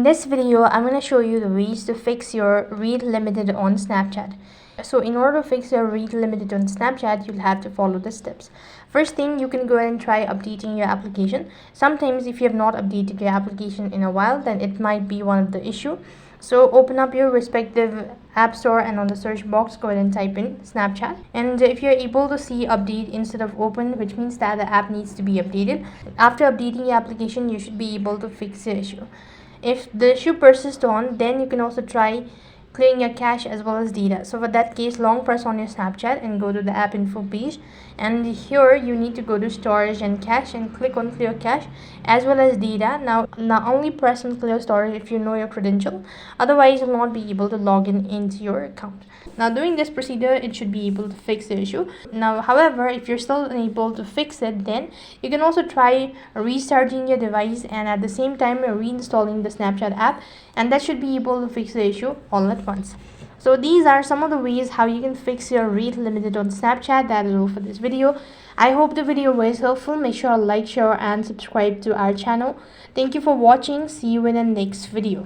this video, I'm going to show you the ways to fix your read limited on Snapchat. So in order to fix your read limited on Snapchat, you'll have to follow the steps. First thing, you can go ahead and try updating your application. Sometimes if you have not updated your application in a while, then it might be one of the issue. So open up your respective app store and on the search box, go ahead and type in Snapchat. And if you're able to see update instead of open, which means that the app needs to be updated. After updating your application, you should be able to fix the issue. If the issue persists on, then you can also try clearing your cache as well as data. So for that case, long press on your Snapchat and go to the app info page, and here you need to go to storage and cache and click on clear cache as well as data. Now only press on clear storage if you know your credential, otherwise you'll not be able to log in into your account. Now doing this procedure, it should be able to fix the issue. Now however, if you're still unable to fix it, then you can also try restarting your device and at the same time reinstalling the Snapchat app, and that should be able to fix the issue all at once. So these are some of the ways how you can fix your read limited on Snapchat. That is all for this video. I hope the video was helpful. Make sure to like, share and subscribe to our channel. Thank you for watching. See you in the next video.